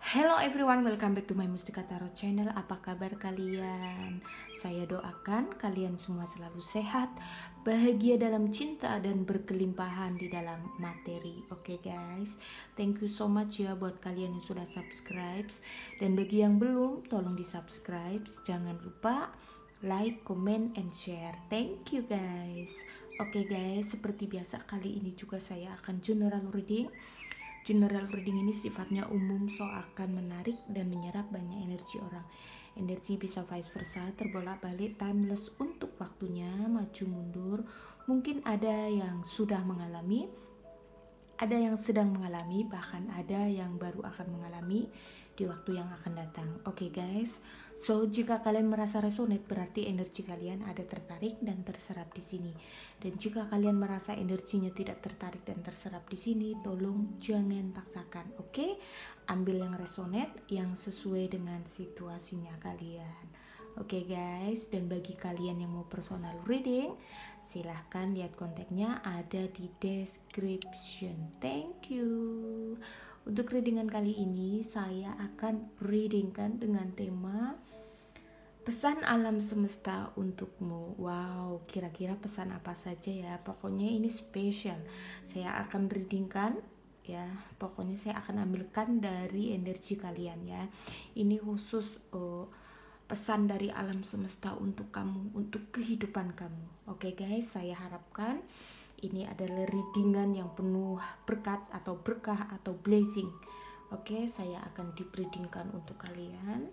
Hello everyone, welcome back to my Mustika Tarot channel. Apa kabar kalian? Saya doakan kalian semua selalu sehat, bahagia dalam cinta dan berkelimpahan di dalam materi. Oke guys, thank you so much ya buat kalian yang sudah subscribe. Dan bagi yang belum, tolong di subscribe. Jangan lupa like, comment, and share. Thank you guys. Oke guys, seperti biasa kali ini juga saya akan general reading. General reading ini sifatnya umum, so akan menarik dan menyerap banyak energi orang. Energi bisa vice versa, terbolak-balik, timeless untuk waktunya, maju mundur. Mungkin ada yang sudah mengalami, ada yang sedang mengalami, bahkan ada yang baru akan mengalami di waktu yang akan datang. Oke guys, so jika kalian merasa resonate berarti energi kalian ada tertarik dan terserap di sini. Dan jika kalian merasa energinya tidak tertarik dan terserap di sini, tolong jangan paksakan. Oke? Ambil yang resonate, yang sesuai dengan situasinya kalian. Oke guys, dan bagi kalian yang mau personal reading, silahkan lihat kontaknya ada di description. Thank you. Untuk readingan kali ini saya akan readingkan dengan tema pesan alam semesta untukmu. Wow, kira-kira pesan apa saja ya? Pokoknya ini spesial. Saya akan readingkan ya. Pokoknya saya akan ambilkan dari energi kalian ya. Ini khusus pesan dari alam semesta untuk kamu, untuk kehidupan kamu. Oke guys, saya harapkan ini adalah readingan yang penuh berkat atau berkah atau blessing. Oke, saya akan di-readingkan untuk kalian.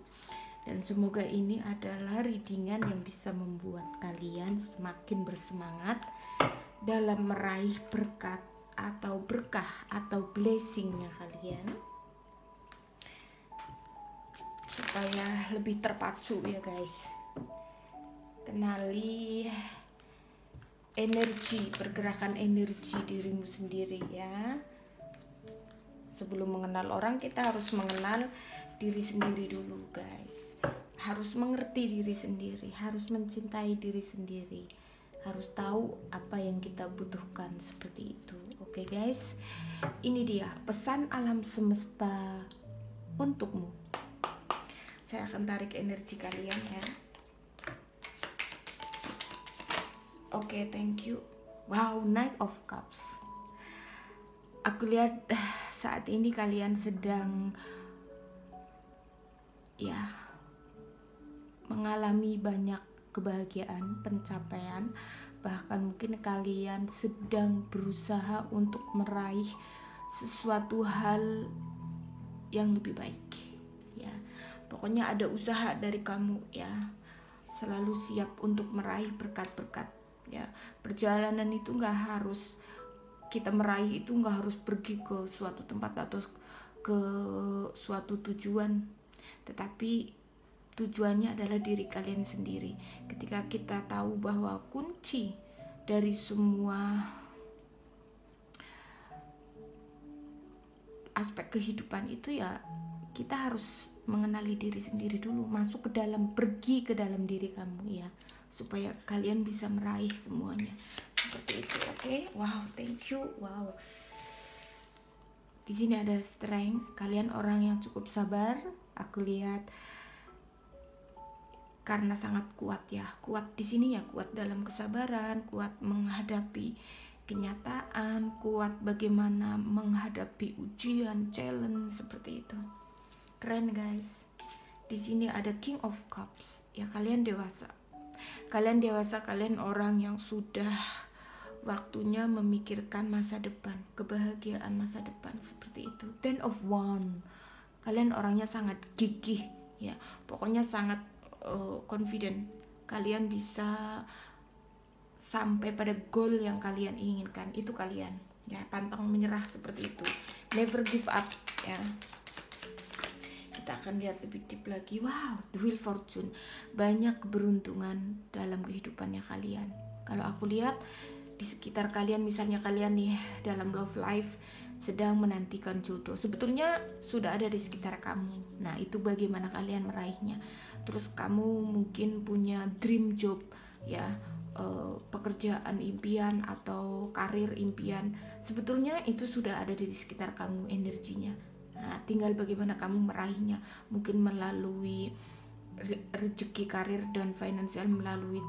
Dan semoga ini adalah readingan yang bisa membuat kalian semakin bersemangat dalam meraih berkat atau berkah atau blessingnya kalian, supaya lebih terpacu ya guys. Kenali energi, pergerakan energi dirimu sendiri ya. Sebelum mengenal orang, kita harus mengenal diri sendiri dulu guys. Harus mengerti diri sendiri, harus mencintai diri sendiri, harus tahu apa yang kita butuhkan, seperti itu. Oke guys, ini dia pesan alam semesta untukmu. Saya akan tarik energi kalian ya. Oke, thank you. Wow, Knight of Cups. Aku lihat saat ini kalian sedang ya mengalami banyak kebahagiaan, pencapaian, bahkan mungkin kalian sedang berusaha untuk meraih sesuatu hal yang lebih baik ya. Pokoknya ada usaha dari kamu ya. Selalu siap untuk meraih berkat-berkat ya. Perjalanan itu nggak harus kita meraih, itu nggak harus pergi ke suatu tempat atau ke suatu tujuan, tetapi tujuannya adalah diri kalian sendiri. Ketika kita tahu bahwa kunci dari semua aspek kehidupan itu ya, kita harus mengenali diri sendiri dulu, masuk ke dalam, pergi ke dalam diri kamu ya, supaya kalian bisa meraih semuanya seperti itu. Oke? Wow, thank you. Wow, di sini ada strength. Kalian orang yang cukup sabar, aku lihat, karena sangat kuat ya. Kuat di sini ya, kuat dalam kesabaran, kuat menghadapi kenyataan, kuat bagaimana menghadapi ujian, challenge, seperti itu. Keren guys. Di sini ada King of Cups ya. Kalian dewasa, kalian orang yang sudah waktunya memikirkan masa depan, kebahagiaan masa depan, seperti itu. Ten of Wands, kalian orangnya sangat gigih ya. Pokoknya sangat confident. Kalian bisa sampai pada goal yang kalian inginkan, itu kalian ya. Pantang menyerah, seperti itu. Never give up ya. Kita akan lihat lebih deep lagi. Wow, the Wheel Fortune. Banyak keberuntungan dalam kehidupannya kalian. Kalau aku lihat di sekitar kalian, misalnya kalian nih dalam love life sedang menantikan jodoh, sebetulnya sudah ada di sekitar kamu. Nah, itu bagaimana kalian meraihnya. Terus kamu mungkin punya dream job ya, pekerjaan impian atau karir impian, sebetulnya itu sudah ada di sekitar kamu energinya. Nah, tinggal bagaimana kamu meraihnya, mungkin melalui rezeki karir dan finansial, melalui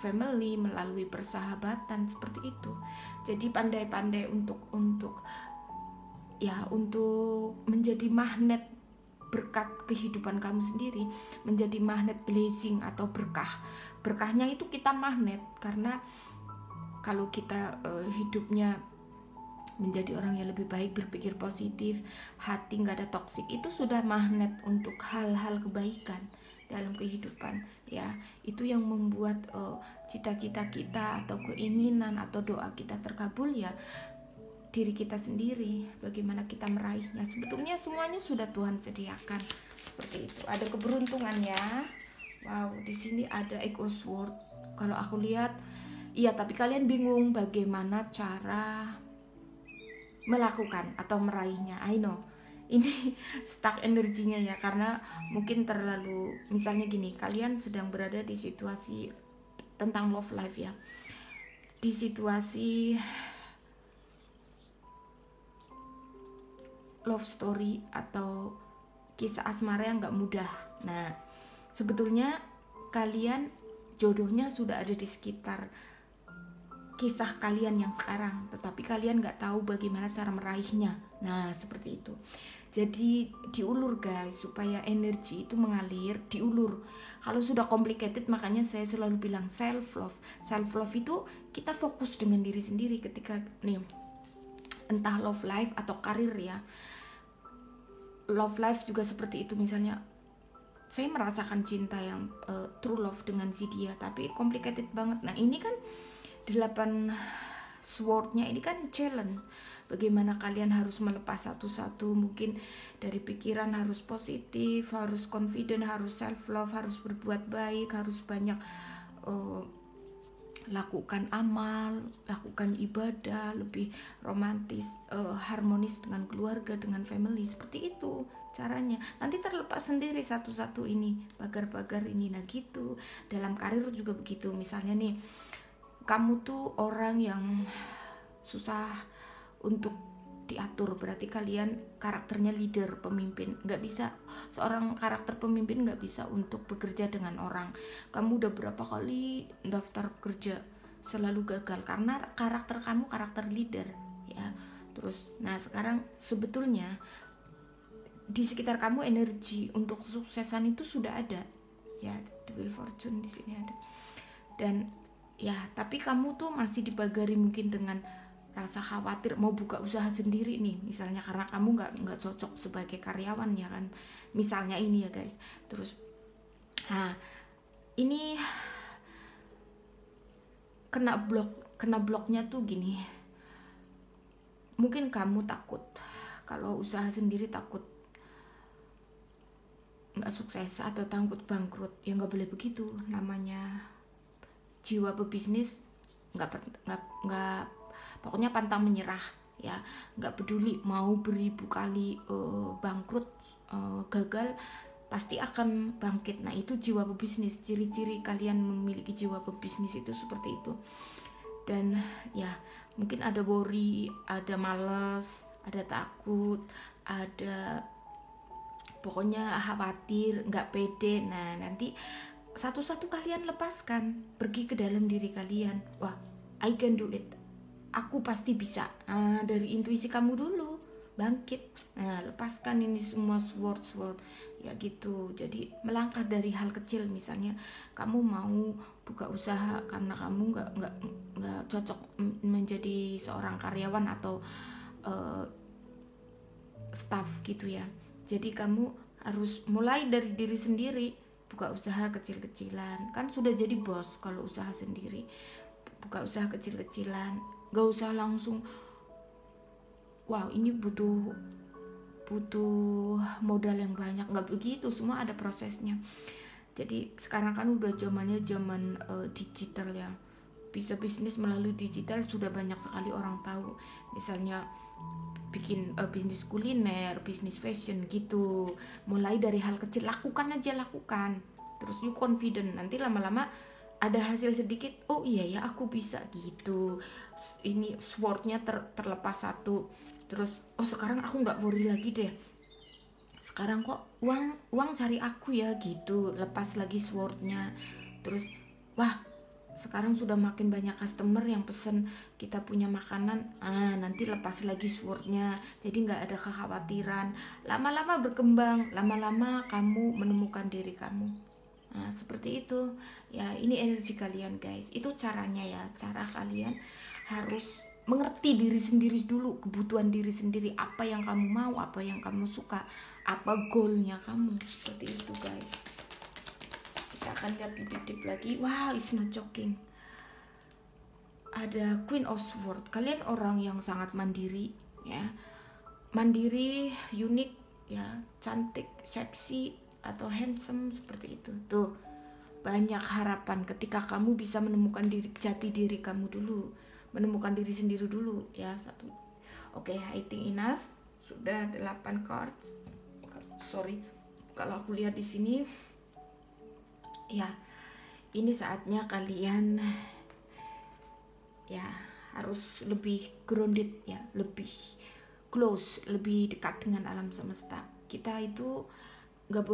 family, melalui persahabatan seperti itu. Jadi pandai-pandai untuk ya, untuk menjadi magnet berkat kehidupan kamu sendiri, menjadi magnet blessing atau berkah. Berkahnya itu kita magnet, karena kalau kita hidupnya menjadi orang yang lebih baik, berpikir positif, hati nggak ada toksik, itu sudah magnet untuk hal-hal kebaikan dalam kehidupan ya. Itu yang membuat cita-cita kita atau keinginan atau doa kita terkabul ya, diri kita sendiri, bagaimana kita meraihnya. Sebetulnya semuanya sudah Tuhan sediakan seperti itu. Ada keberuntungan ya. Wow, di sini ada Echo Sword. Kalau aku lihat, iya, tapi kalian bingung bagaimana cara melakukan atau meraihnya. I know ini stuck energinya ya, karena mungkin terlalu, misalnya gini, kalian sedang berada di situasi tentang love life ya, di situasi love story atau kisah asmara yang gak mudah. Nah, sebetulnya kalian jodohnya sudah ada di sekitar kisah kalian yang sekarang, tetapi kalian gak tahu bagaimana cara meraihnya. Nah, seperti itu. Jadi diulur guys, supaya energi itu mengalir, diulur. Kalau sudah complicated, makanya saya selalu bilang self love. Self love itu kita fokus dengan diri sendiri ketika nih, entah love life atau karir ya. Love life juga seperti itu, misalnya saya merasakan cinta yang true love dengan si dia, tapi complicated banget. Nah, ini kan 8 swordnya ini kan challenge. Bagaimana kalian harus melepas satu-satu, mungkin dari pikiran harus positif, harus confident, harus self love, harus berbuat baik, harus banyak lakukan amal, lakukan ibadah, lebih romantis, harmonis dengan keluarga, dengan family. Seperti itu caranya. Nanti terlepas sendiri satu-satu ini, pagar-pagar ini. Nah gitu, dalam karir juga begitu. Misalnya nih, kamu tuh orang yang susah untuk diatur, berarti kalian karakternya leader, pemimpin. Nggak bisa, seorang karakter pemimpin nggak bisa untuk bekerja dengan orang. Kamu udah berapa kali daftar kerja selalu gagal karena karakter kamu karakter leader ya. Terus, nah sekarang sebetulnya di sekitar kamu energi untuk kesuksesan itu sudah ada ya, the wheel fortune di sini ada. Dan ya, tapi kamu tuh masih dibagari mungkin dengan rasa khawatir mau buka usaha sendiri nih, misalnya karena kamu nggak cocok sebagai karyawan ya kan, misalnya ini ya guys. Terus, nah ini kena bloknya tuh gini, mungkin kamu takut kalau usaha sendiri, takut nggak sukses atau takut bangkrut. Ya nggak boleh begitu, namanya jiwa pebisnis nggak pokoknya pantang menyerah ya, nggak peduli mau beribu kali bangkrut, gagal, pasti akan bangkit. Nah itu jiwa pebisnis, ciri-ciri kalian memiliki jiwa pebisnis itu seperti itu. Dan ya mungkin ada worry, ada malas, ada takut, ada pokoknya khawatir, nggak pede. Nah nanti satu-satu kalian lepaskan, pergi ke dalam diri kalian. Wah, I can do it, aku pasti bisa. Nah, dari intuisi kamu dulu bangkit. Nah, lepaskan ini semua sword ya gitu. Jadi melangkah dari hal kecil, misalnya kamu mau buka usaha karena kamu nggak cocok menjadi seorang karyawan atau staff gitu ya. Jadi kamu harus mulai dari diri sendiri, buka usaha kecil-kecilan. Kan sudah jadi bos kalau usaha sendiri. Buka usaha kecil-kecilan, gak usah langsung wow ini butuh modal yang banyak, nggak begitu, semua ada prosesnya. Jadi sekarang kan udah zamannya zaman digital ya, bisa bisnis melalui digital, sudah banyak sekali orang tahu. Misalnya bikin bisnis kuliner, bisnis fashion gitu. Mulai dari hal kecil, lakukan, terus you confident, nanti lama-lama ada hasil sedikit, oh iya ya aku bisa gitu. Ini swordnya terlepas satu, Terus sekarang aku nggak worry lagi deh, sekarang kok uang cari aku ya gitu, lepas lagi swordnya. Terus wah, sekarang sudah makin banyak customer yang pesen kita punya makanan, nanti lepas lagi swordnya, jadi nggak ada kekhawatiran. Lama-lama berkembang, lama-lama kamu menemukan diri kamu. Nah, seperti itu ya. Ini energi kalian guys, itu caranya ya. Cara kalian harus mengerti diri sendiri dulu, kebutuhan diri sendiri, apa yang kamu mau, apa yang kamu suka, apa goalnya kamu. Seperti itu guys. Kita akan lihat lebih deep lagi. Wow, it's not joking. Ada Queen of Swords. Kalian orang yang sangat mandiri ya, mandiri, unik ya, cantik, seksi atau handsome seperti itu. Tuh, banyak harapan ketika kamu bisa menemukan jati diri kamu dulu, menemukan diri sendiri dulu ya. Satu. Oke, I think enough. Sudah 8 cards. Sorry kalau aku lihat di sini ya, ini saatnya kalian ya harus lebih grounded ya, lebih close, lebih dekat dengan alam semesta. Kita itu nggak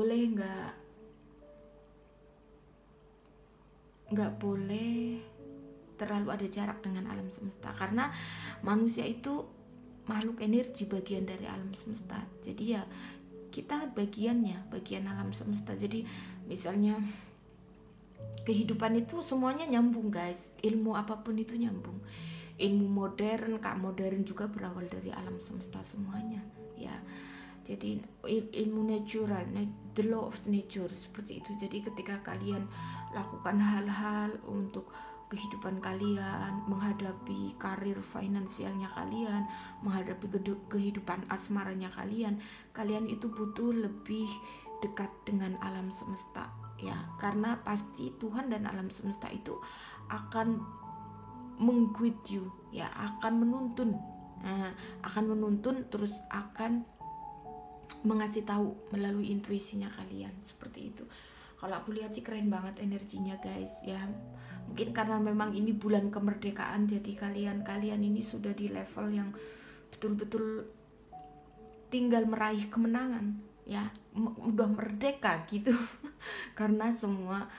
boleh terlalu ada jarak dengan alam semesta, karena manusia itu makhluk energi, bagian dari alam semesta. Jadi ya kita bagian alam semesta. Jadi misalnya kehidupan itu semuanya nyambung guys, ilmu apapun itu nyambung. Ilmu modern, modern juga berawal dari alam semesta semuanya ya. Jadi ilmu natural, the law of nature, seperti itu. Jadi ketika kalian lakukan hal-hal untuk kehidupan kalian, menghadapi karir finansialnya kalian, menghadapi kehidupan asmaranya kalian itu butuh lebih dekat dengan alam semesta ya, karena pasti Tuhan dan alam semesta itu akan mengguide you ya, akan menuntun, terus akan mengasih tahu melalui intuisinya kalian. Seperti itu. Kalau aku lihat sih keren banget energinya guys ya. Mungkin karena memang ini bulan kemerdekaan, jadi kalian ini sudah di level yang betul-betul tinggal meraih kemenangan ya, udah merdeka gitu. Karena semua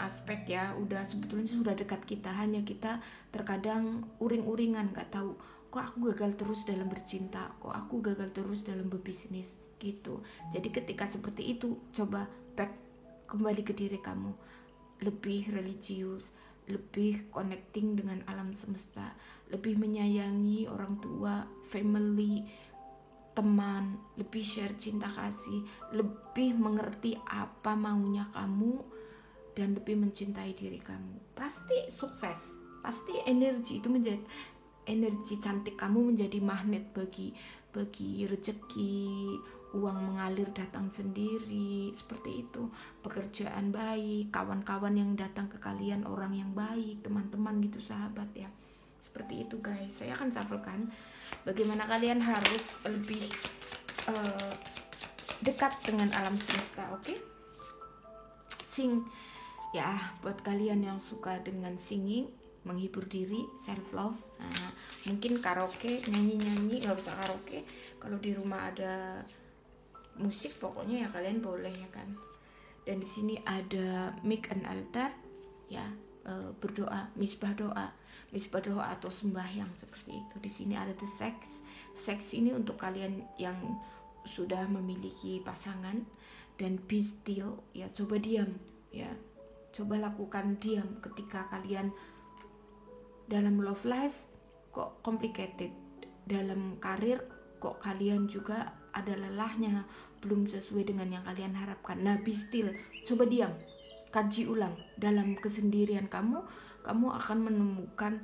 aspek ya udah sebetulnya sudah dekat kita, hanya kita terkadang uring-uringan, nggak tahu kok aku gagal terus dalam bercinta, kok aku gagal terus dalam berbisnis gitu. Jadi ketika seperti itu, coba back kembali ke diri kamu, lebih religius, lebih connecting dengan alam semesta, lebih menyayangi orang tua, family, teman, lebih share cinta kasih, lebih mengerti apa maunya kamu, dan lebih mencintai diri kamu. Pasti sukses, pasti energi itu menjadi energi cantik kamu menjadi magnet bagi rezeki, uang mengalir datang sendiri, seperti itu. Pekerjaan baik, kawan-kawan yang datang ke kalian orang yang baik, teman-teman gitu, sahabat ya. Seperti itu guys. Saya akan shufflekan bagaimana kalian harus lebih dekat dengan alam semesta. Oke? Sing ya, buat kalian yang suka dengan singing, menghibur diri, self love, mungkin karaoke, nyanyi nggak usah karaoke, kalau di rumah ada musik pokoknya ya kalian boleh ya kan. Dan di sini ada make an altar ya, berdoa, misbah doa atau sembahyang seperti itu. Di sini ada the sex ini untuk kalian yang sudah memiliki pasangan. Dan be still ya, coba diam ya, coba lakukan diam ketika kalian dalam love life kok complicated, dalam karir kok kalian juga ada lelahnya, belum sesuai dengan yang kalian harapkan. Nah, be still, coba diam, kaji ulang dalam kesendirian kamu akan menemukan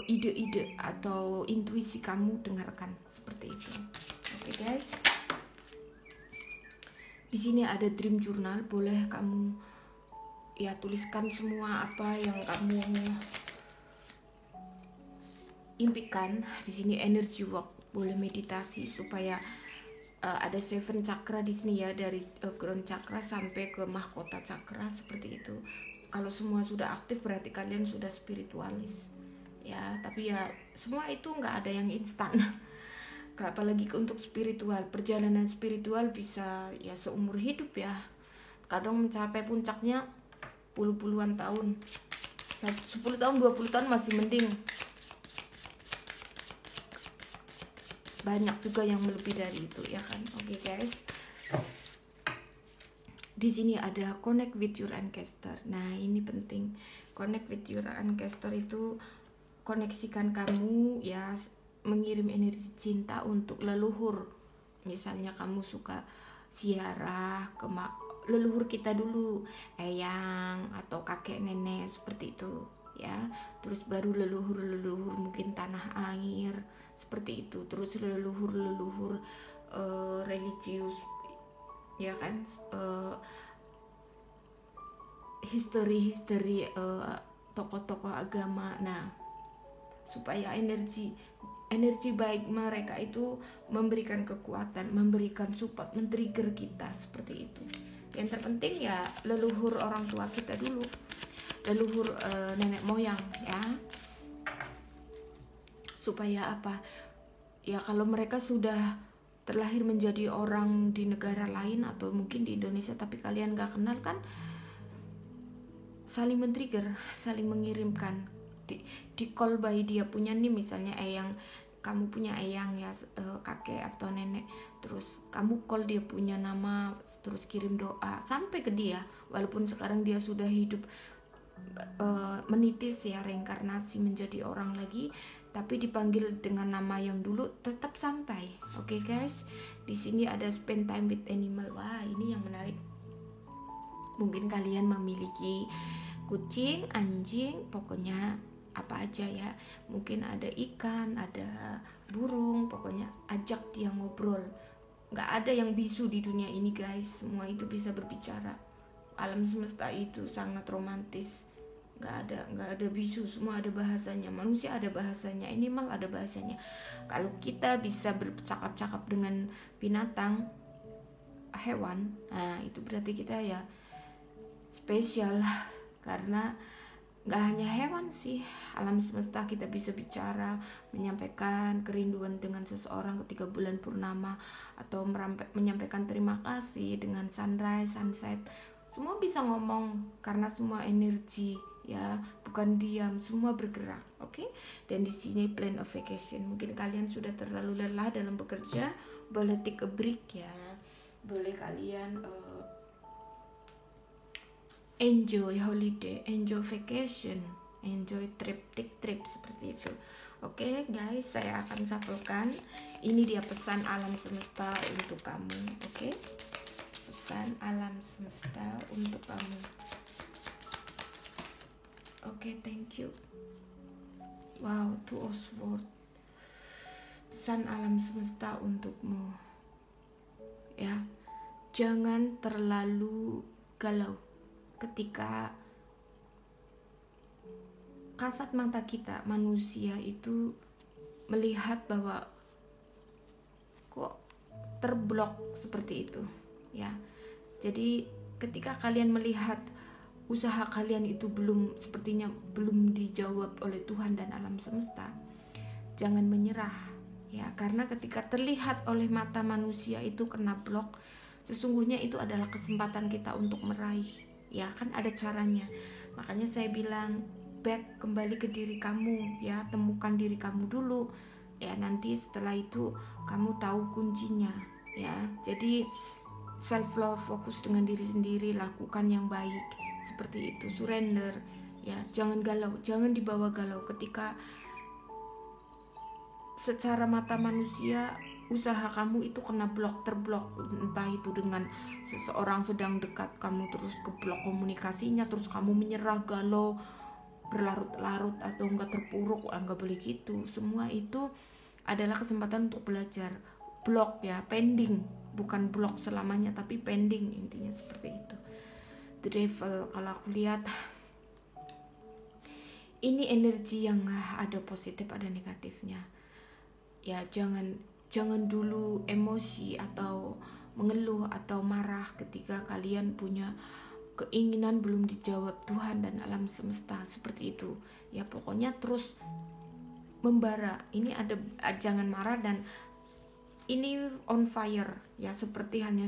ide-ide atau intuisi kamu, dengarkan seperti itu. Oke guys, di sini ada dream journal, boleh kamu ya tuliskan semua apa yang kamu impikan. Di sini energy work, boleh meditasi supaya ada 7 chakra di sini ya, dari ground chakra sampai ke mahkota chakra seperti itu. Kalau semua sudah aktif berarti kalian sudah spiritualis ya. Tapi ya semua itu nggak ada yang instan. apalagi untuk spiritual. Perjalanan spiritual bisa ya seumur hidup ya, kadang mencapai puncaknya puluh-puluhan tahun. 10 tahun 20 tahun masih mending, banyak juga yang lebih dari itu ya kan. Oke guys, di sini ada connect with your ancestor. Nah ini penting, connect with your ancestor itu koneksikan kamu ya, mengirim energi cinta untuk leluhur. Misalnya kamu suka ziarah ke leluhur kita dulu, eyang atau kakek nenek seperti itu ya. Terus baru leluhur mungkin tanah air seperti itu. Terus leluhur religius ya kan, history tokoh-tokoh agama. Nah supaya energi baik mereka itu memberikan kekuatan, memberikan support, men-trigger kita seperti itu. Yang terpenting ya leluhur orang tua kita dulu, leluhur nenek moyang ya. Supaya apa? Ya kalau mereka sudah terlahir menjadi orang di negara lain atau mungkin di Indonesia tapi kalian gak kenal kan, saling men-trigger, saling mengirimkan di call by dia punya nih, misalnya eyang, kamu punya eyang ya, kakek atau nenek, terus kamu call dia punya nama, terus kirim doa sampai ke dia, walaupun sekarang dia sudah hidup menitis ya, reinkarnasi menjadi orang lagi, tapi dipanggil dengan nama yang dulu tetap sampai. Oke guys, di sini ada spend time with animal. Wah ini yang menarik. Mungkin kalian memiliki kucing, anjing, pokoknya apa aja ya, mungkin ada ikan, ada burung, pokoknya ajak dia ngobrol. Gak ada yang bisu di dunia ini guys, semua itu bisa berbicara. Alam semesta itu sangat romantis, gak ada bisu, semua ada bahasanya. Manusia ada bahasanya, animal ada bahasanya. Kalau kita bisa bercakap-cakap dengan binatang, hewan, nah itu berarti kita ya spesial lah. Karena gak hanya hewan sih, alam semesta kita bisa bicara, menyampaikan kerinduan dengan seseorang ketika bulan purnama, atau menyampaikan terima kasih dengan sunrise, sunset. Semua bisa ngomong karena semua energi ya, bukan diam, semua bergerak. Oke? Dan di sini plan of vacation. Mungkin kalian sudah terlalu lelah dalam bekerja, boleh take a break ya. Boleh kalian enjoy holiday, enjoy vacation, enjoy trip, take trip seperti itu. Oke guys, saya akan shufflekan. Ini dia pesan alam semesta untuk kamu. Oke, pesan alam semesta untuk kamu. Oke, thank you. Wow, Two of Swords. Pesan alam semesta untukmu. Ya, jangan terlalu galau ketika kasat mata kita manusia itu melihat bahwa kok terblok seperti itu ya. Jadi ketika kalian melihat usaha kalian itu sepertinya belum dijawab oleh Tuhan dan alam semesta, jangan menyerah ya, karena ketika terlihat oleh mata manusia itu kena blok, sesungguhnya itu adalah kesempatan kita untuk meraih. Ya kan ada caranya. Makanya saya bilang kembali ke diri kamu ya, temukan diri kamu dulu ya, nanti setelah itu kamu tahu kuncinya ya. Jadi self love, fokus dengan diri sendiri, lakukan yang baik seperti itu, surrender ya, jangan galau, jangan dibawa galau ketika secara mata manusia usaha kamu itu kena terblok, entah itu dengan seseorang sedang dekat kamu terus keblok komunikasinya, terus kamu menyerah, galau, berlarut-larut atau enggak terpuruk. Enggak boleh gitu. Semua itu adalah kesempatan untuk belajar. Blok ya, pending, bukan blok selamanya tapi pending, intinya seperti itu. The Devil, kalau aku lihat ini energi yang ada positif ada negatifnya ya. Jangan dulu emosi atau mengeluh atau marah ketika kalian punya keinginan belum dijawab Tuhan dan alam semesta seperti itu ya. Pokoknya terus membara. Ini ada, jangan marah dan ini on fire ya, seperti hanya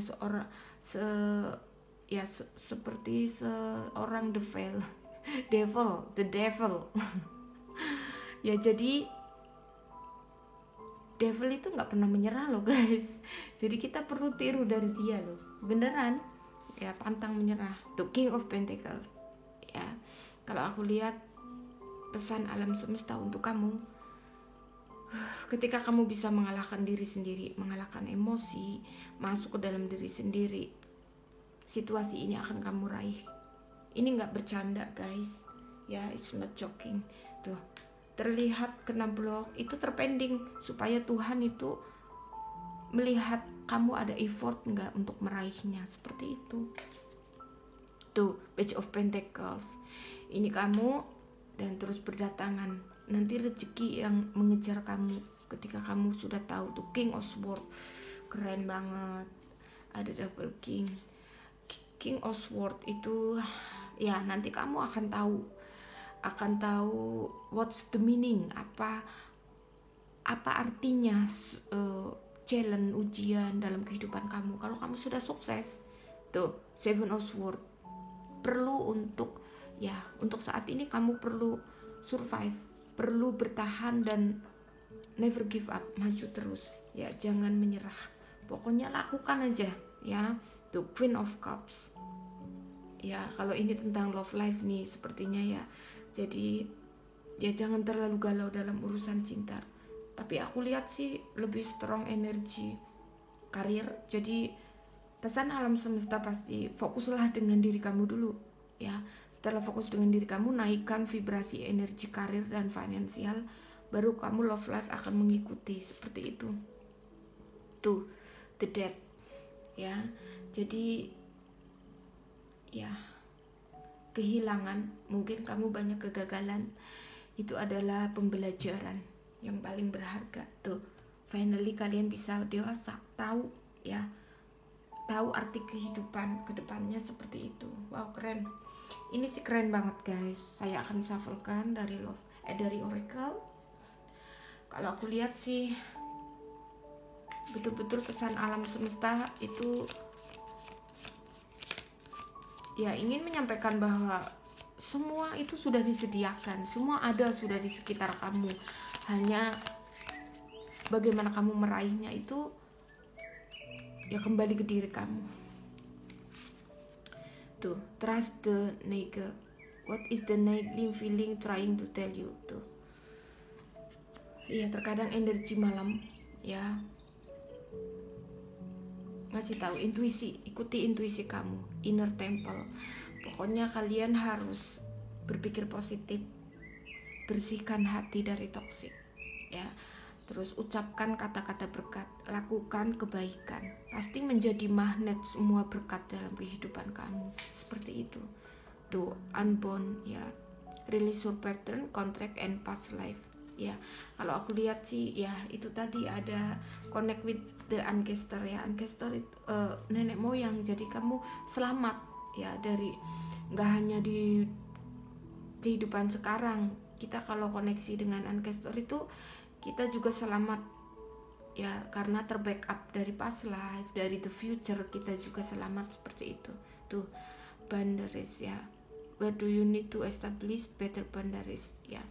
seperti seorang the devil ya. Jadi devil itu nggak pernah menyerah loh guys, jadi kita perlu tiru dari dia loh, beneran ya, pantang menyerah. Tuh King of Pentacles ya. Kalau aku lihat pesan alam semesta untuk kamu, ketika kamu bisa mengalahkan diri sendiri, mengalahkan emosi, masuk ke dalam diri sendiri, situasi ini akan kamu raih. Ini nggak bercanda guys ya, it's not joking. Tuh terlihat kena blok itu terpending, supaya Tuhan itu melihat kamu ada effort nggak untuk meraihnya, seperti itu. Tuh Page of Pentacles, ini kamu dan terus berdatangan nanti rezeki yang mengejar kamu ketika kamu sudah tahu. Tuh King of Swords, keren banget, ada double king. King of Swords itu ya, nanti kamu akan tahu what's the meaning, apa artinya challenge, ujian dalam kehidupan kamu kalau kamu sudah sukses. Tuh Seven of Swords, perlu untuk saat ini kamu perlu survive, perlu bertahan dan never give up, maju terus ya, jangan menyerah, pokoknya lakukan aja ya. Tuh Queen of Cups ya, kalau ini tentang love life nih sepertinya ya. Jadi ya jangan terlalu galau dalam urusan cinta, tapi aku lihat sih lebih strong energi karir. Jadi pesan alam semesta pasti fokuslah dengan diri kamu dulu ya. Setelah fokus dengan diri kamu, naikkan vibrasi energi karir dan finansial, baru kamu love life akan mengikuti, seperti itu. Tuh the death ya. Jadi ya, kehilangan, mungkin kamu banyak kegagalan, itu adalah pembelajaran yang paling berharga. Tuh finally kalian bisa dewasa, tahu arti kehidupan kedepannya, seperti itu. Wow, keren. Ini sih keren banget guys. Saya akan shufflekan dari Oracle. Kalau aku lihat sih betul-betul pesan alam semesta itu ya, ingin menyampaikan bahwa semua itu sudah disediakan, semua sudah di sekitar kamu, hanya bagaimana kamu meraihnya itu ya kembali ke diri kamu. Tuh trust the nature, what is the nagging feeling trying to tell you. Tuh iya, terkadang energi malam ya ngasih tahu intuisi, ikuti intuisi kamu, inner temple. Pokoknya kalian harus berpikir positif, bersihkan hati dari toksik ya. Terus ucapkan kata-kata berkat, lakukan kebaikan, pasti menjadi magnet semua berkat dalam kehidupan kamu, seperti itu. Tuh unbound ya, release your pattern, contract and past life ya. Kalau aku lihat sih ya, itu tadi ada connect with the ancestor ya. Ancestor itu nenek moyang, jadi kamu selamat ya, dari nggak hanya di kehidupan sekarang. Kita kalau koneksi dengan ancestor itu kita juga selamat ya, karena terbackup dari past life, dari the future, kita juga selamat, seperti itu. Tuh boundaries ya, where do you need to establish better boundaries ya.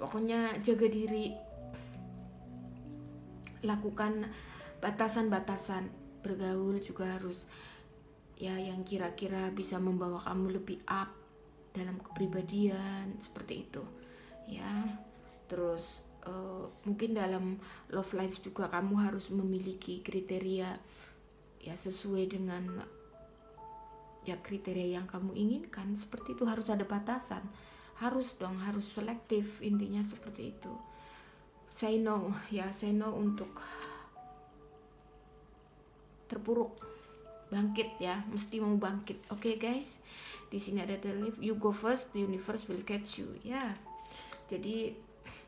Pokoknya jaga diri, lakukan batasan-batasan, bergaul juga harus ya yang kira-kira bisa membawa kamu lebih up dalam kepribadian, seperti itu ya. Terus mungkin dalam love life juga kamu harus memiliki kriteria ya, sesuai dengan ya kriteria yang kamu inginkan, seperti itu. Harus ada batasan, harus selektif, intinya seperti itu. Say no ya, say no untuk terpuruk, bangkit ya, mesti mau bangkit. Oke guys, di sini ada the life, you go first, the universe will catch you ya. Jadi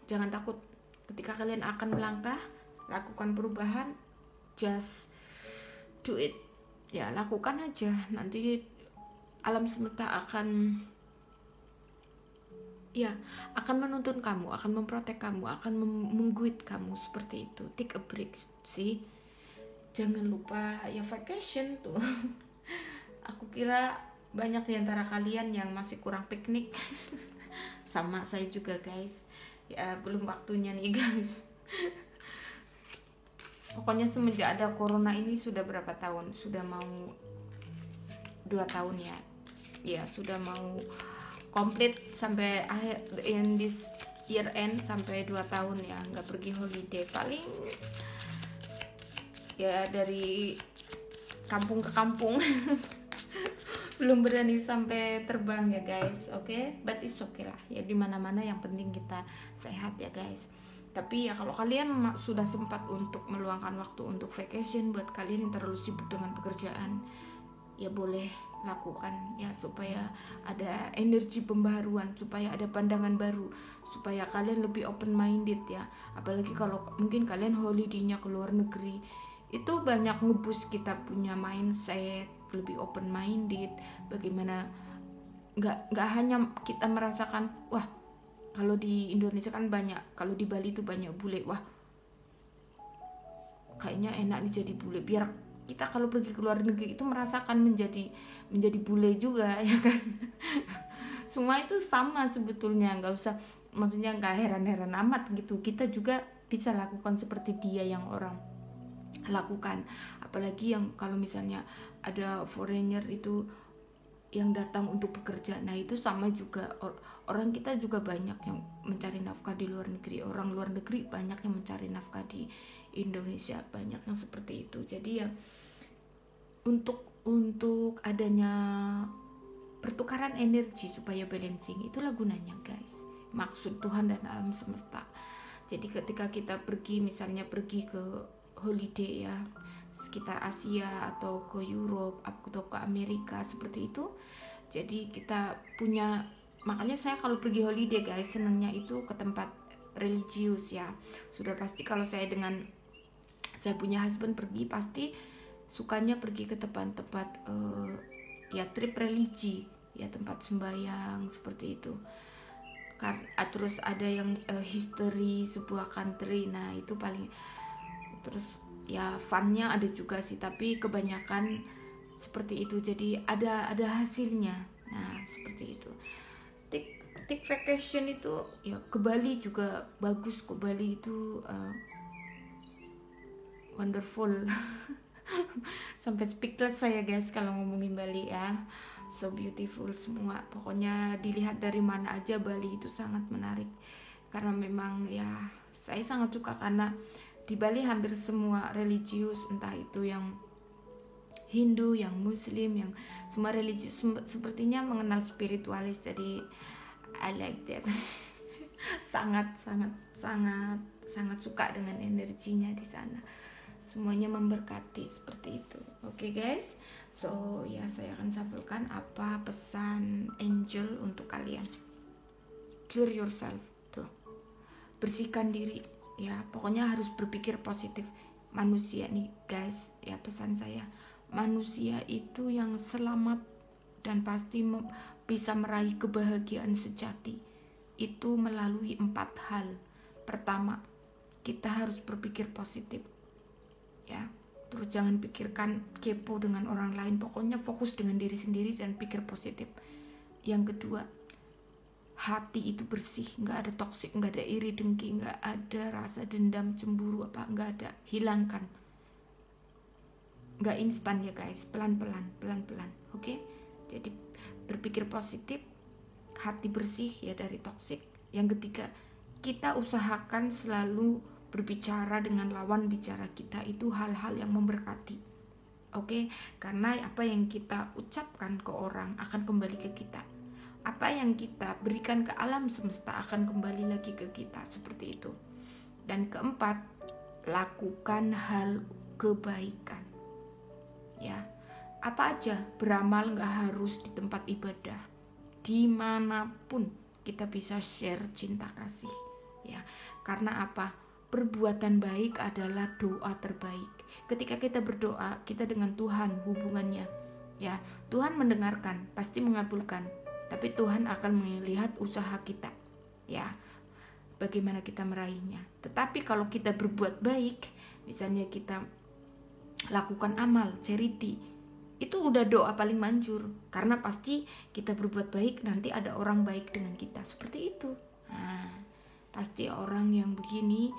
jangan takut ketika kalian akan melangkah, lakukan perubahan, just do it ya, lakukan aja. Nanti alam semesta akan menuntun kamu, akan memprotek kamu, akan mengguide kamu, seperti itu. Take a break sih jangan lupa ya vacation tuh. Aku kira banyak di antara kalian yang masih kurang piknik. Sama saya juga guys. Ya belum waktunya nih guys. Pokoknya semenjak ada corona ini sudah berapa tahun? Sudah mau 2 tahun ya. Ya sudah mau komplit sampai akhir in this year end, sampai 2 tahun ya nggak pergi holiday. Paling ya dari kampung ke kampung. Belum berani sampai terbang ya guys. Oke, but it's okay lah ya, dimana-mana yang penting kita sehat ya guys. Tapi ya kalau kalian sudah sempat untuk meluangkan waktu untuk vacation, buat kalian yang terlalu sibuk dengan pekerjaan, ya boleh lakukan ya, supaya ada energi pembaruan, supaya ada pandangan baru, supaya kalian lebih open minded ya. Apalagi kalau mungkin kalian holiday-nya ke luar negeri, itu banyak ngebus kita punya mindset, lebih open minded. Bagaimana nggak hanya kita merasakan wah kalau di Indonesia kan banyak, kalau di Bali itu banyak bule, wah kayaknya enak nih jadi bule, biar kita kalau pergi ke luar negeri itu merasakan menjadi bule juga ya kan. Semua itu sama sebetulnya, nggak usah, maksudnya nggak heran-heran amat gitu. Kita juga bisa lakukan seperti dia yang orang lakukan. Apalagi yang kalau misalnya ada foreigner itu yang datang untuk bekerja, nah itu sama juga, orang kita juga banyak yang mencari nafkah di luar negeri, orang luar negeri banyak yang mencari nafkah di Indonesia, banyak yang seperti itu. Jadi ya untuk adanya pertukaran energi supaya balancing, itulah gunanya guys, maksud Tuhan dan alam semesta. Jadi ketika kita pergi, misalnya pergi ke holiday ya sekitar Asia atau ke Europe atau ke Amerika seperti itu, jadi kita punya, makanya saya kalau pergi holiday guys senangnya itu ke tempat religius ya. Sudah pasti kalau saya punya husband pergi, pasti sukanya pergi ke tempat-tempat ya trip religi ya, tempat sembahyang seperti itu. Terus ada yang history sebuah country, nah itu paling, terus ya funnya ada juga sih, tapi kebanyakan seperti itu. Jadi ada hasilnya. Nah seperti itu. Take vacation itu ya, ke Bali juga bagus. Ke Bali itu wonderful. Sampai speechless saya guys kalau ngomongin Bali ya. So beautiful semua. Pokoknya dilihat dari mana aja Bali itu sangat menarik. Karena memang ya saya sangat suka, karena di Bali hampir semua religius, entah itu yang Hindu, yang Muslim, yang semua religius sepertinya mengenal spiritualis. Jadi I like that. sangat suka dengan energinya di sana. Semuanya memberkati seperti itu. Oke guys, so ya saya akan sampaikan apa pesan angel untuk kalian. Clear yourself, tuh, bersihkan diri ya, pokoknya harus berpikir positif. Manusia nih guys ya, pesan saya, manusia itu yang selamat dan pasti bisa meraih kebahagiaan sejati itu melalui 4 hal. Pertama, kita harus berpikir positif ya, terus jangan pikirkan kepo dengan orang lain, pokoknya fokus dengan diri sendiri dan pikir positif. Yang kedua, hati itu bersih, nggak ada toksik, nggak ada iri dengki, nggak ada rasa dendam, cemburu, apa nggak ada, hilangkan. Nggak instan ya guys, pelan-pelan. Oke? Jadi berpikir positif, hati bersih ya dari toksik. Yang ketiga, kita usahakan selalu berbicara dengan lawan bicara kita itu hal-hal yang memberkati. Oke? Karena apa yang kita ucapkan ke orang akan kembali ke kita. Apa yang kita berikan ke alam semesta akan kembali lagi ke kita, seperti itu. Dan keempat, lakukan hal kebaikan ya, apa aja, beramal, nggak harus di tempat ibadah, dimanapun kita bisa share cinta kasih ya. Karena apa? Perbuatan baik adalah doa terbaik. Ketika kita berdoa, kita dengan Tuhan hubungannya ya, Tuhan mendengarkan, pasti mengabulkan. Tapi Tuhan akan melihat usaha kita ya, bagaimana kita meraihnya. Tetapi kalau kita berbuat baik, misalnya kita lakukan amal, charity. Itu udah doa paling manjur, karena pasti kita berbuat baik, nanti ada orang baik dengan kita, seperti itu. Nah, pasti orang yang begini,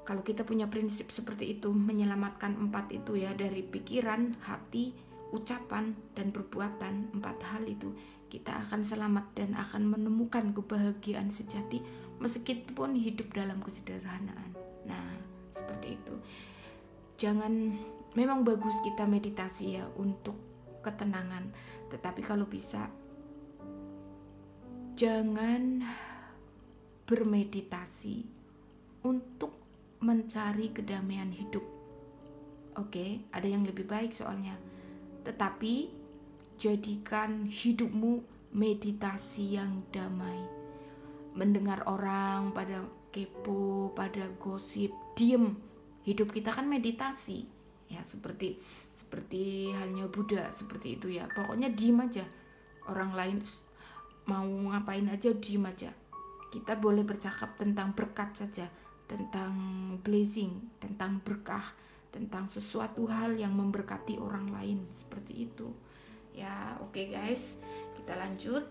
kalau kita punya prinsip seperti itu, menyelamatkan 4 itu ya, dari pikiran, hati, ucapan, dan perbuatan, 4 hal itu, kita akan selamat dan akan menemukan kebahagiaan sejati meskipun hidup dalam kesederhanaan. Nah, seperti itu. Memang bagus kita meditasi ya untuk ketenangan, tetapi kalau bisa jangan bermeditasi untuk mencari kedamaian hidup. Oke, ada yang lebih baik soalnya. Tetapi jadikan hidupmu meditasi yang damai. Mendengar orang pada kepo, pada gosip, diem. Hidup kita kan meditasi. Ya, seperti halnya Buddha, seperti itu ya. Pokoknya diem aja. Orang lain mau ngapain aja, diem aja. Kita boleh bercakap tentang berkat saja, tentang blessing, tentang berkah, tentang sesuatu hal yang memberkati orang lain, seperti itu. Ya, oke guys, kita lanjut.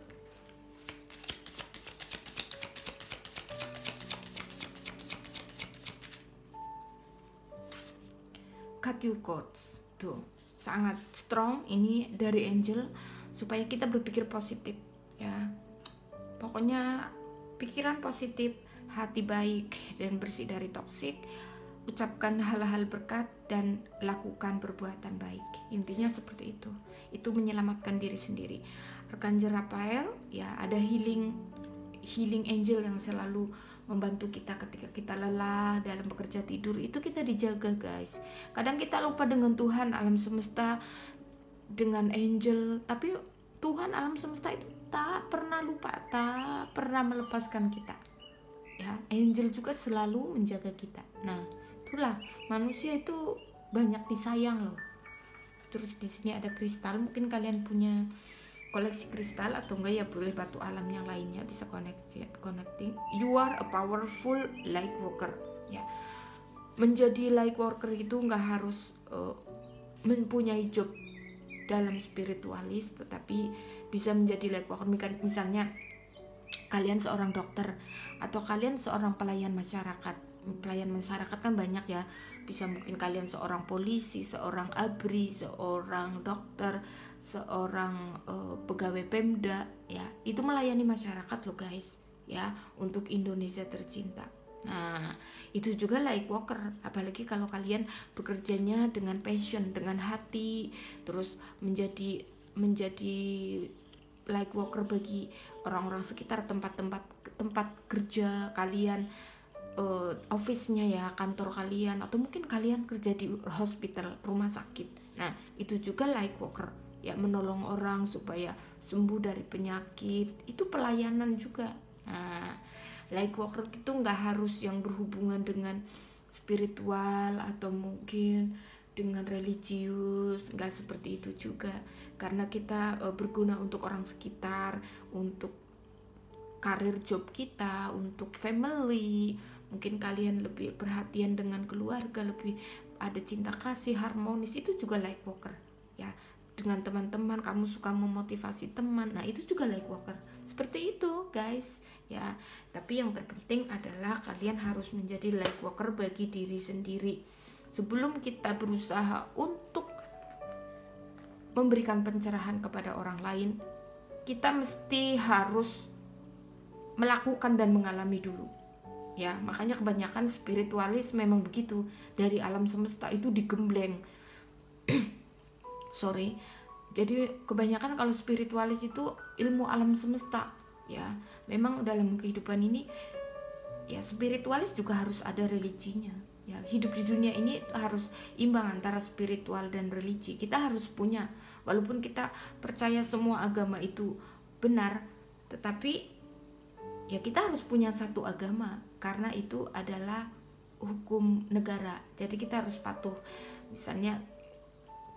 Cut your coats. Tuh, sangat strong ini dari angel supaya kita berpikir positif ya. Pokoknya pikiran positif, hati baik dan bersih dari toksik, ucapkan hal-hal berkat dan lakukan perbuatan baik. Intinya seperti itu. Itu menyelamatkan diri sendiri. Arkanjel Raphael ya, ada healing angel yang selalu membantu kita ketika kita lelah dalam bekerja tidur. Itu kita dijaga guys. Kadang kita lupa dengan Tuhan, alam semesta, dengan angel, tapi Tuhan alam semesta itu tak pernah lupa, tak pernah melepaskan kita ya. Angel juga selalu menjaga kita. Nah, itulah manusia itu banyak disayang loh. Terus di sini ada kristal, mungkin kalian punya koleksi kristal atau enggak ya, boleh batu alam yang lainnya bisa connecting. You are a powerful light worker ya. Menjadi light worker itu enggak harus mempunyai job dalam spiritualis, tetapi bisa menjadi light worker. Misalnya kalian seorang dokter atau kalian seorang pelayan masyarakat. Pelayan masyarakat kan banyak ya. Bisa mungkin kalian seorang polisi, seorang ABRI, seorang dokter, seorang pegawai Pemda ya. Itu melayani masyarakat loh guys ya, untuk Indonesia tercinta. Nah, itu juga light worker, apalagi kalau kalian bekerjanya dengan passion, dengan hati, terus menjadi light worker bagi orang-orang sekitar, tempat kerja kalian, office-nya ya, kantor kalian, atau mungkin kalian kerja di hospital, rumah sakit. Nah, itu juga light worker ya, menolong orang supaya sembuh dari penyakit. Itu pelayanan juga. Nah, light worker itu nggak harus yang berhubungan dengan spiritual atau mungkin dengan religius, nggak seperti itu juga, karena kita berguna untuk orang sekitar, untuk karir job kita, untuk family. Mungkin kalian lebih perhatian dengan keluarga, lebih ada cinta kasih, harmonis. Itu juga light worker ya. Dengan teman-teman, kamu suka memotivasi teman, nah itu juga light worker. Seperti itu guys ya. Tapi yang terpenting adalah kalian harus menjadi light worker bagi diri sendiri. Sebelum kita berusaha untuk memberikan pencerahan kepada orang lain, kita mesti harus melakukan dan mengalami dulu ya. Makanya kebanyakan spiritualis memang begitu, dari alam semesta itu digembleng. Jadi kebanyakan kalau spiritualis itu ilmu alam semesta ya. Memang dalam kehidupan ini ya, spiritualis juga harus ada religinya ya. Hidup di dunia ini harus imbang antara spiritual dan religi. Kita harus punya, walaupun kita percaya semua agama itu benar, tetapi ya kita harus punya satu agama, karena itu adalah hukum negara. Jadi kita harus patuh. Misalnya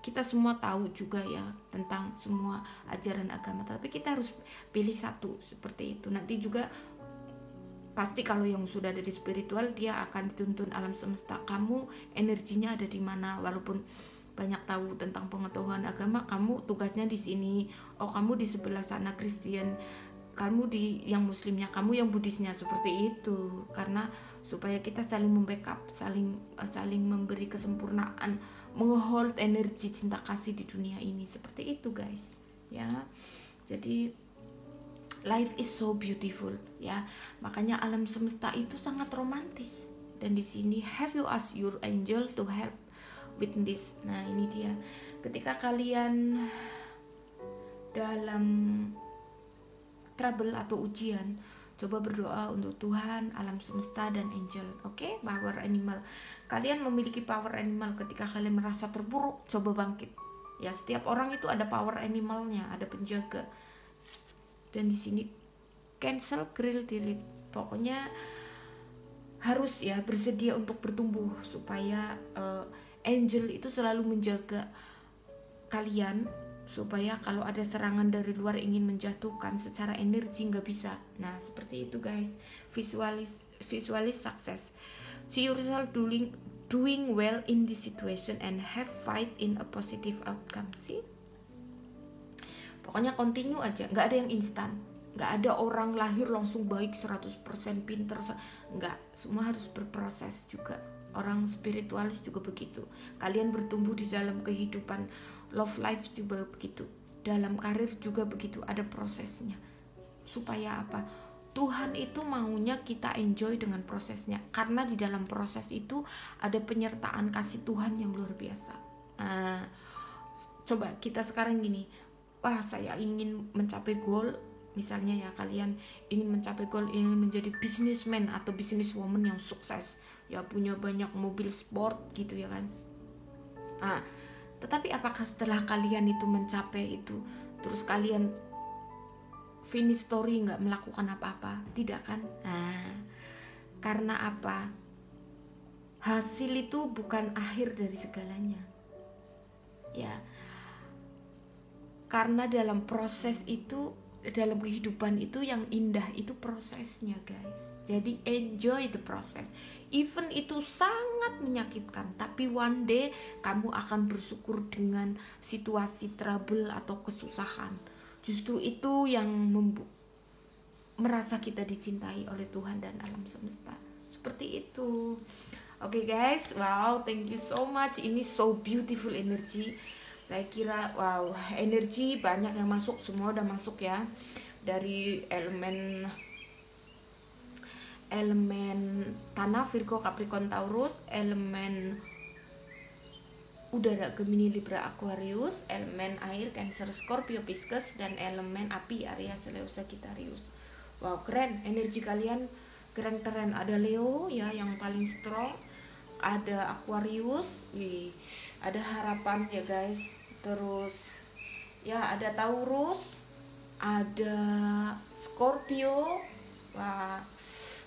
kita semua tahu juga ya tentang semua ajaran agama, tapi kita harus pilih satu, seperti itu. Nanti juga Pasti kalau yang sudah dari spiritual, dia akan dituntun alam semesta. Kamu energinya ada di mana? Walaupun banyak tahu tentang pengetahuan agama, kamu tugasnya di sini. Oh, kamu di sebelah sana Kristen, kamu di yang muslimnya, kamu yang Buddhisnya, seperti itu. Karena supaya kita saling membackup, saling memberi kesempurnaan, menghold energi cinta kasih di dunia ini, seperti itu guys ya. Jadi life is so beautiful ya, makanya alam semesta itu sangat romantis. Dan di sini have you ask your angel to help with this. Nah ini dia, ketika kalian dalam trouble atau ujian, coba berdoa untuk Tuhan, alam semesta, dan angel. Oke, power animal. Kalian memiliki power animal. Ketika kalian merasa terpuruk, coba bangkit. Ya, setiap orang itu ada power animalnya, ada penjaga. Dan di sini cancel, grill, delete. Pokoknya harus ya bersedia untuk bertumbuh supaya angel itu selalu menjaga kalian, supaya kalau ada serangan dari luar ingin menjatuhkan secara energi nggak bisa. Nah seperti itu guys, visualis success. See yourself doing well in this situation and have fight in a positive outcome. See, pokoknya continue aja, nggak ada yang instan, nggak ada orang lahir langsung baik 100% pinter, nggak, semua harus berproses juga. Orang spiritualis juga begitu, kalian bertumbuh di dalam kehidupan love life juga begitu, dalam karir juga begitu, ada prosesnya. Supaya apa? Tuhan itu maunya kita enjoy dengan prosesnya, karena di dalam proses itu ada penyertaan kasih Tuhan yang luar biasa. Nah, coba kita sekarang gini, wah saya ingin mencapai goal, misalnya ya kalian ingin mencapai goal, ingin menjadi businessman atau businesswoman yang sukses, ya punya banyak mobil sport gitu ya kan. Nah, tetapi apakah setelah kalian itu mencapai itu, terus kalian finish story nggak melakukan apa-apa? Tidak kan? Nah, karena apa? Hasil itu bukan akhir dari segalanya. Ya, karena dalam proses itu, dalam kehidupan itu yang indah itu prosesnya guys. Jadi enjoy the process. Even itu sangat menyakitkan, tapi one day kamu akan bersyukur dengan situasi trouble atau kesusahan. Justru itu yang merasa kita dicintai oleh Tuhan dan alam semesta. Seperti itu. Oke guys, wow, thank you so much. Ini so beautiful energy. Saya kira wow, energi banyak yang masuk, semua udah masuk ya. Dari elemen tanah Virgo, Capricorn, Taurus, elemen udara Gemini, Libra, Aquarius, elemen air Cancer, Scorpio, Pisces, dan elemen api Aries, Leo, Sagittarius. Wow, keren, energi kalian keren-keren. Ada Leo ya yang paling strong, ada Aquarius, ada harapan ya guys. Terus ya ada Taurus, ada Scorpio. Wah,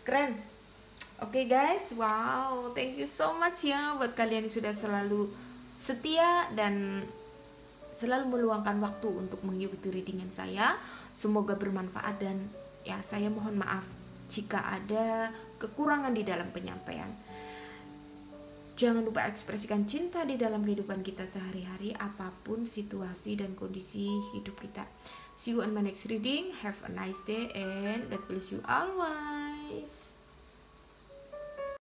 keren. Oke guys, wow, thank you so much ya buat kalian yang sudah selalu setia dan selalu meluangkan waktu untuk mengikuti readingan saya. Semoga bermanfaat, dan ya saya mohon maaf jika ada kekurangan di dalam penyampaian. Jangan lupa ekspresikan cinta di dalam kehidupan kita sehari-hari, apapun situasi dan kondisi hidup kita. See you on my next reading. Have a nice day and God bless you always.